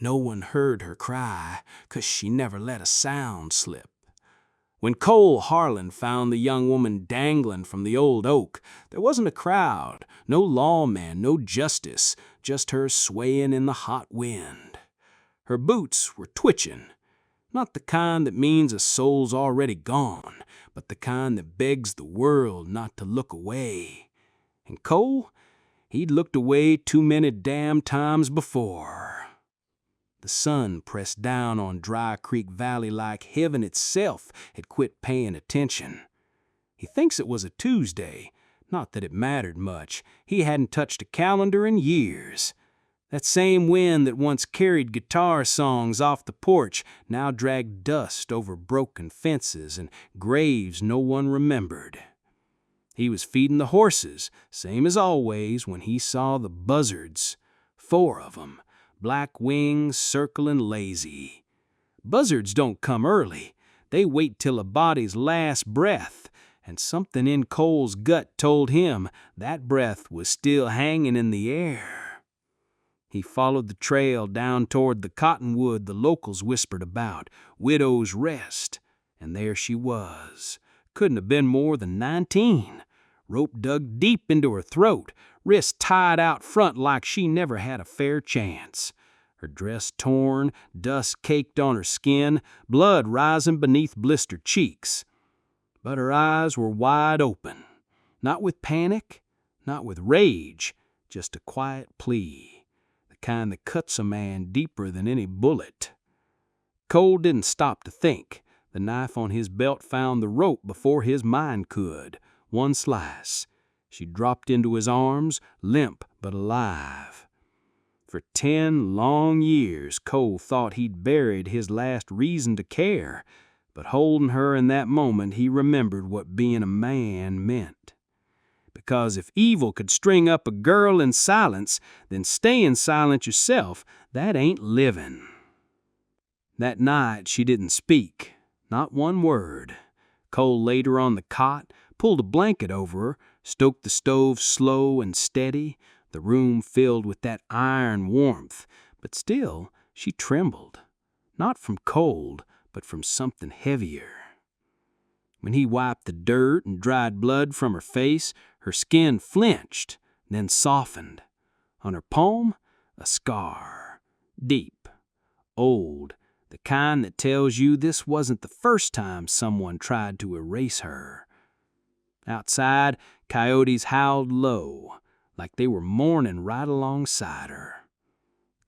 no one heard her cry, 'cause she never let a sound slip. When Cole Harlan found the young woman dangling from the old oak, there wasn't a crowd, no lawman, no justice, just her swaying in the hot wind. Her boots were twitching, not the kind that means a soul's already gone, but the kind that begs the world not to look away. And Cole, he'd looked away too many damn times before. The sun pressed down on Dry Creek Valley like heaven itself had quit paying attention. He thinks it was a Tuesday, not that it mattered much. He hadn't touched a calendar in years. That same wind that once carried guitar songs off the porch now dragged dust over broken fences and graves no one remembered. He was feeding the horses, same as always, when he saw the buzzards, 4 of 'em, black wings circling lazy. Buzzards don't come early. They wait till a body's last breath, and something in Cole's gut told him that breath was still hanging in the air. He followed the trail down toward the cottonwood the locals whispered about, Widow's Rest, and there she was. Couldn't have been more than 19. Rope dug deep into her throat, wrists tied out front like she never had a fair chance. Her dress torn, dust caked on her skin, blood rising beneath blistered cheeks. But her eyes were wide open, not with panic, not with rage, just a quiet plea, the kind that cuts a man deeper than any bullet. Cole didn't stop to think. The knife on his belt found the rope before his mind could. One slice. She dropped into his arms, limp but alive. For 10 long years, Cole thought he'd buried his last reason to care, but holding her in that moment, he remembered what being a man meant. Because if evil could string up a girl in silence, then staying silent yourself, that ain't living. That night, she didn't speak, not one word. Cole laid her on the cot, pulled a blanket over her, stoked the stove slow and steady, the room filled with that iron warmth, but still she trembled, not from cold, but from something heavier. When he wiped the dirt and dried blood from her face, her skin flinched, then softened. On her palm, a scar, deep, old, the kind that tells you this wasn't the first time someone tried to erase her. Outside, coyotes howled low, like they were mourning right alongside her.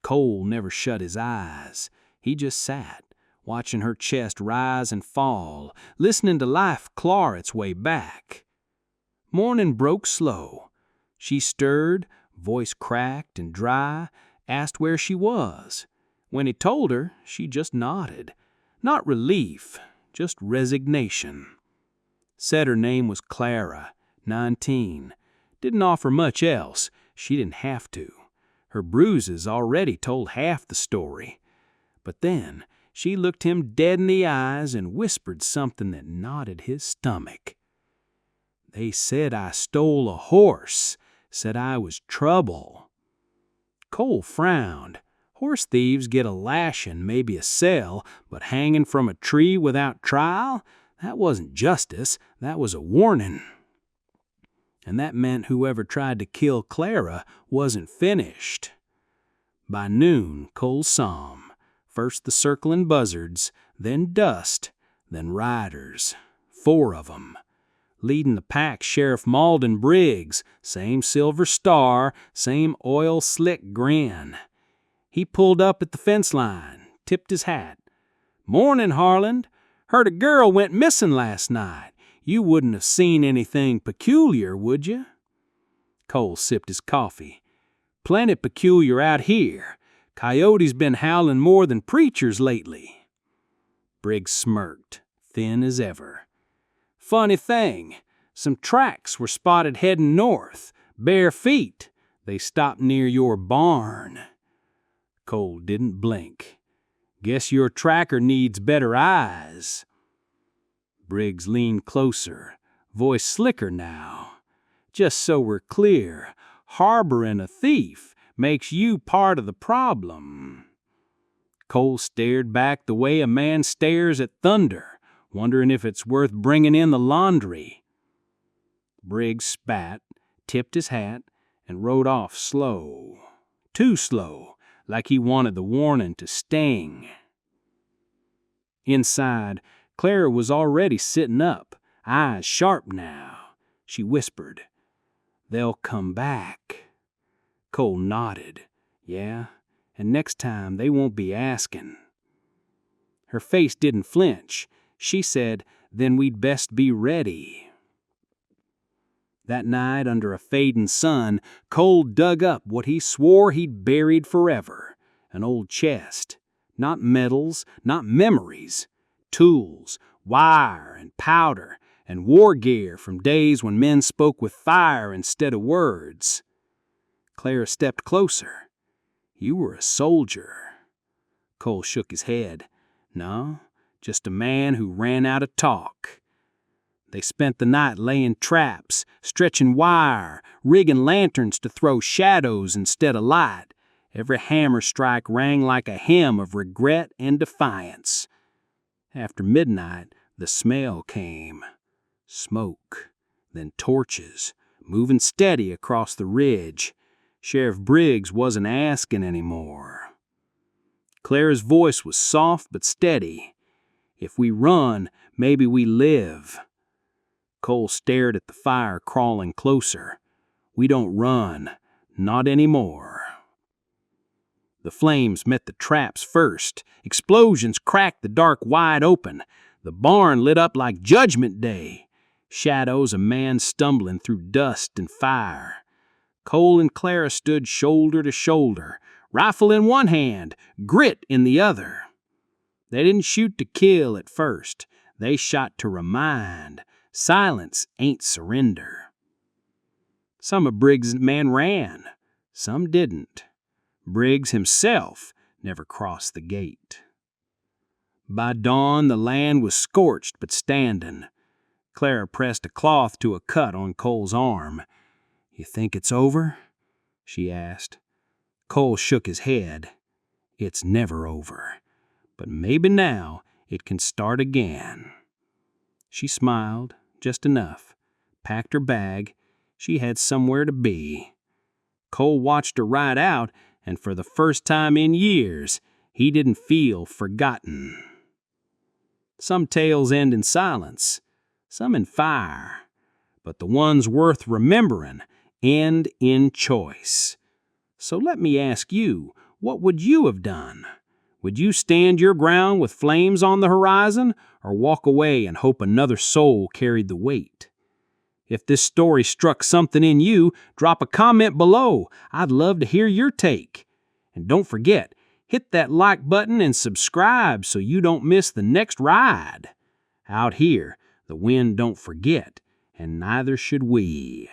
Cole never shut his eyes. He just sat, watching her chest rise and fall, listening to life claw its way back. Morning broke slow. She stirred, voice cracked and dry, asked where she was. When he told her, she just nodded. Not relief, just resignation. Said her name was Clara, 19. Didn't offer much else. She didn't have to. Her bruises already told half the story. But then she looked him dead in the eyes and whispered something that knotted his stomach. They said I stole a horse, said I was trouble. Cole frowned. Horse thieves get a lashing, maybe a cell, but hanging from a tree without trial? That wasn't justice, that was a warning. And that meant whoever tried to kill Clara wasn't finished. By noon, Cole saw 'em. First the circling buzzards, then dust, then riders. 4 of 'em. Leading the pack, Sheriff Malden Briggs, same silver star, same oil-slick grin. He pulled up at the fence line, tipped his hat. "Morning, Harlan. Heard a girl went missing last night. You wouldn't have seen anything peculiar, would you?" Cole sipped his coffee. "Plenty peculiar out here. Coyotes been howling more than preachers lately." Briggs smirked, thin as ever. "Funny thing, some tracks were spotted heading north, bare feet. They stopped near your barn." Cole didn't blink. "Guess your tracker needs better eyes." Briggs leaned closer, voice slicker now. "Just so we're clear, harboring a thief makes you part of the problem." Cole stared back the way a man stares at thunder, wondering if it's worth bringing in the laundry. Briggs spat, tipped his hat, and rode off slow. Too slow, like he wanted the warning to sting. Inside, Clara was already sitting up, eyes sharp now. She whispered, "They'll come back." Cole nodded. "Yeah, and next time they won't be asking." Her face didn't flinch. She said, "Then we'd best be ready." That night, under a fading sun, Cole dug up what he swore he'd buried forever, an old chest. Not medals, not memories. Tools, wire and powder, and war gear from days when men spoke with fire instead of words. Clara stepped closer. "You were a soldier." Cole shook his head. "No, just a man who ran out of talk." They spent the night laying traps, stretching wire, rigging lanterns to throw shadows instead of light. Every hammer strike rang like a hymn of regret and defiance. After midnight, the smell came. Smoke, then torches, moving steady across the ridge. Sheriff Briggs wasn't asking anymore. Clara's voice was soft but steady. "If we run, maybe we live." Cole stared at the fire crawling closer. "We don't run, not anymore." The flames met the traps first. Explosions cracked the dark wide open. The barn lit up like Judgment Day. Shadows of man stumbling through dust and fire. Cole and Clara stood shoulder to shoulder, rifle in one hand, grit in the other. They didn't shoot to kill at first. They shot to remind. Silence ain't surrender. Some of Briggs' men ran. Some didn't. Briggs himself never crossed the gate. By dawn, the land was scorched but standing. Clara pressed a cloth to a cut on Cole's arm. "You think it's over?" she asked. Cole shook his head. "It's never over. But maybe now it can start again." She smiled, just enough, packed her bag. She had somewhere to be. Cole watched her ride out, and for the first time in years, he didn't feel forgotten. Some tales end in silence, some in fire, but the ones worth remembering end in choice. So let me ask you, what would you have done? Would you stand your ground with flames on the horizon, or walk away and hope another soul carried the weight? If this story struck something in you, drop a comment below. I'd love to hear your take. And don't forget, hit that like button and subscribe so you don't miss the next ride. Out here, the wind don't forget, and neither should we.